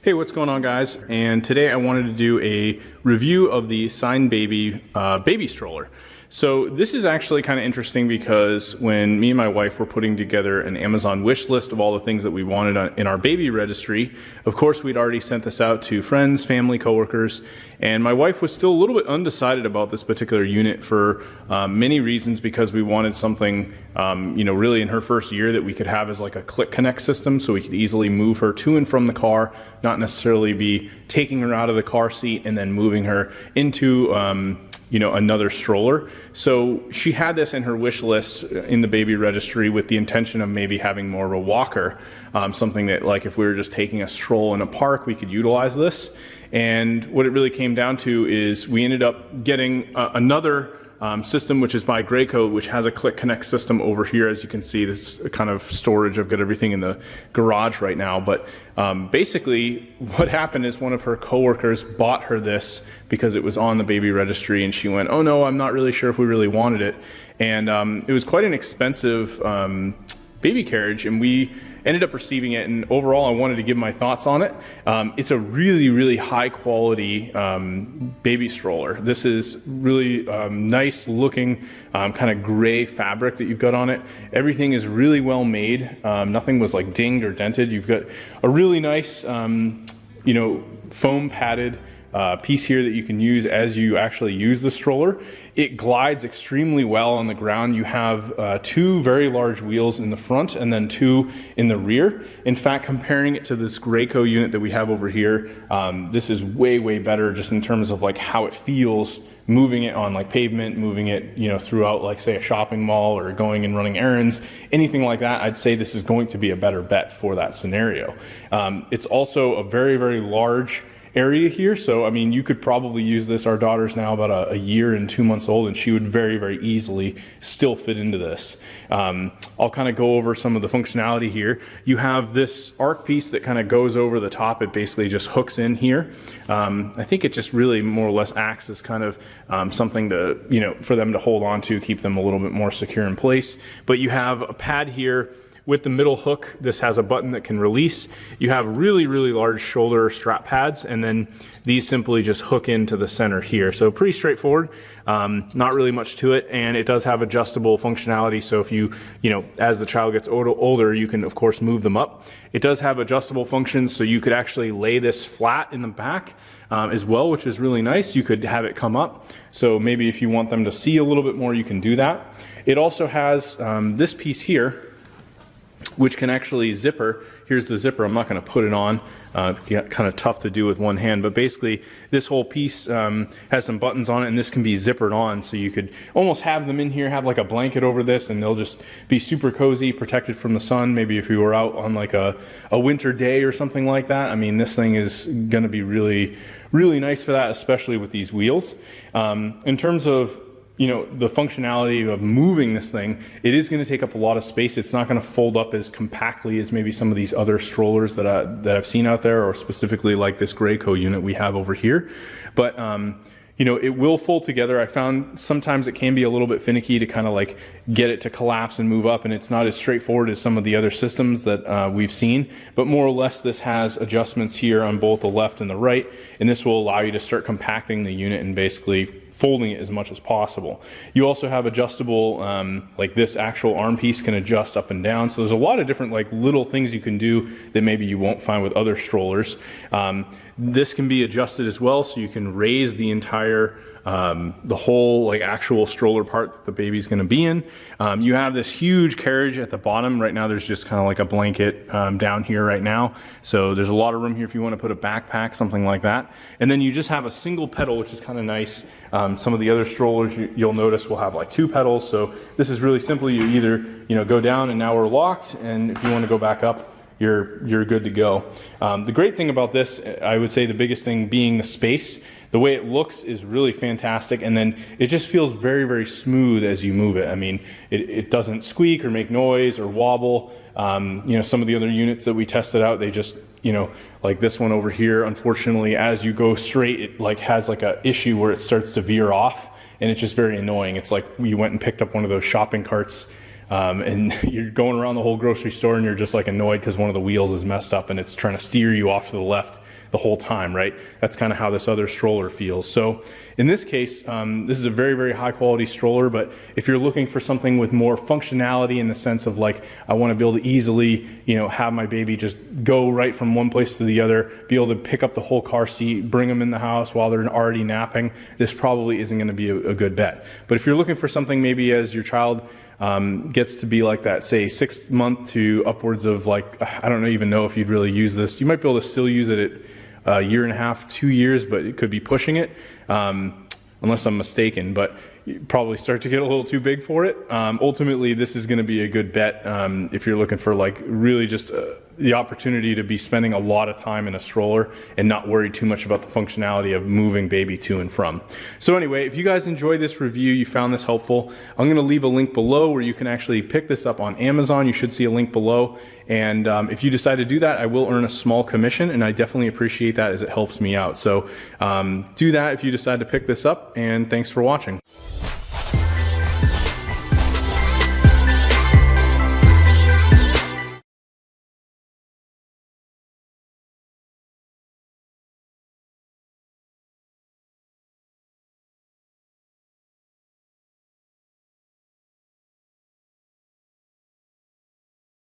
Hey, what's going on, guys? And today I wanted to do a review of the Sign Baby baby stroller. So this is actually kind of interesting because when me and my wife were putting together an Amazon wish list of all the things that we wanted in our baby registry, of course we'd already sent this out to friends, family, coworkers, and my wife was still a little bit undecided about this particular unit for many reasons, because we wanted something really in her first year that we could have as like a click connect system, so we could easily move her to and from the car, not necessarily be taking her out of the car seat and then moving her into another stroller. So she had this in her wish list in the baby registry with the intention of maybe having more of a walker, something that, like, if we were just taking a stroll in a park, we could utilize this. And what it really came down to is we ended up getting another system, which is by Graco, which has a click connect system over here. As you can see, this kind of storage. I've got everything in the garage right now, but basically what happened is one of her coworkers bought her this because it was on the baby registry, and she went, oh no, I'm not really sure if we really wanted it. And it was quite an expensive baby carriage, and we ended up receiving it, and overall I wanted to give my thoughts on it. It's a really high quality baby stroller. This is really nice looking kind of gray fabric that you've got on it. Everything is really well made. Nothing was like dinged or dented. You've got a really nice foam padded piece here that you can use as you actually use the stroller. It glides extremely well on the ground. You have two very large wheels in the front and then two in the rear. In fact, comparing it to this Graco unit that we have over here, this is way better just in terms of like how it feels moving it on like pavement, moving it throughout, like, say, a shopping mall or going and running errands, anything like that. I'd say this is going to be a better bet for that scenario. It's also a very large area here, so I mean, you could probably use this. Our daughter's now about a year and 2 months old, and she would very easily still fit into this. I'll kind of go over some of the functionality here. You have this arc piece that kind of goes over the top. It basically just hooks in here. I think it just really more or less acts as kind of something to, for them to hold on to, keep them a little bit more secure in place. But you have a pad here with the middle hook. This has a button that can release. You have really large shoulder strap pads, and then these simply just hook into the center here. So pretty straightforward, not really much to it, and it does have adjustable functionality. So if as the child gets older, you can of course move them up. It does have adjustable functions, so you could actually lay this flat in the back as well, which is really nice. You could have it come up, so maybe if you want them to see a little bit more, you can do that. It also has this piece here, which can actually zipper. Here's the zipper. I'm not going to put it on. Kind of tough to do with one hand, but basically this whole piece has some buttons on it, and this can be zippered on, so you could almost have them in here, have like a blanket over this, and they'll just be super cozy, protected from the sun. Maybe if you were out on like a winter day or something like that. I mean, this thing is going to be really nice for that, especially with these wheels. In terms of the functionality of moving this thing, it is going to take up a lot of space. It's not going to fold up as compactly as maybe some of these other strollers that I've seen out there, or specifically like this Graco unit we have over here. But it will fold together. I found sometimes it can be a little bit finicky to kind of like get it to collapse and move up, and it's not as straightforward as some of the other systems that we've seen. But more or less, this has adjustments here on both the left and the right, and this will allow you to start compacting the unit and basically folding it as much as possible. You also have adjustable, like this actual arm piece can adjust up and down. So there's a lot of different like little things you can do that maybe you won't find with other strollers. This can be adjusted as well, so you can raise the entire the whole like actual stroller part that the baby's going to be in. You have this huge carriage at the bottom. Right now there's just kind of like a blanket down here right now, so there's a lot of room here if you want to put a backpack, something like that. And then you just have a single pedal, which is kind of nice. Some of the other strollers you'll notice will have like two pedals, so this is really simple. You either go down and now we're locked, and if you want to go back up, you're good to go. The great thing about this, I would say the biggest thing being the space. The way it looks is really fantastic, and then it just feels very smooth as you move it. I mean, it doesn't squeak or make noise or wobble. Some of the other units that we tested out, they just, like this one over here, unfortunately, as you go straight, it like has like a issue where it starts to veer off, and it's just very annoying. It's like you went and picked up one of those shopping carts and you're going around the whole grocery store and you're just like annoyed because one of the wheels is messed up and it's trying to steer you off to the left the whole time, right? That's kind of how this other stroller feels. So in this case, this is a very, very high quality stroller, but if you're looking for something with more functionality in the sense of like, I want to be able to easily, you know, have my baby just go right from one place to the other, be able to pick up the whole car seat, bring them in the house while they're already napping, this probably isn't going to be a good bet. But if you're looking for something maybe as your child gets to be like that, say 6 month to upwards of like, I don't even know if you'd really use this. You might be able to still use it at a year and a half, 2 years, but it could be pushing it, unless I'm mistaken, but you probably start to get a little too big for it. Ultimately, this is going to be a good bet if you're looking for like really just the opportunity to be spending a lot of time in a stroller and not worry too much about the functionality of moving baby to and from. So anyway, if you guys enjoyed this review, you found this helpful, I'm going to leave a link below where you can actually pick this up on Amazon. You should see a link below. And if you decide to do that, I will earn a small commission, and I definitely appreciate that as it helps me out. So do that if you decide to pick this up, and thanks for watching.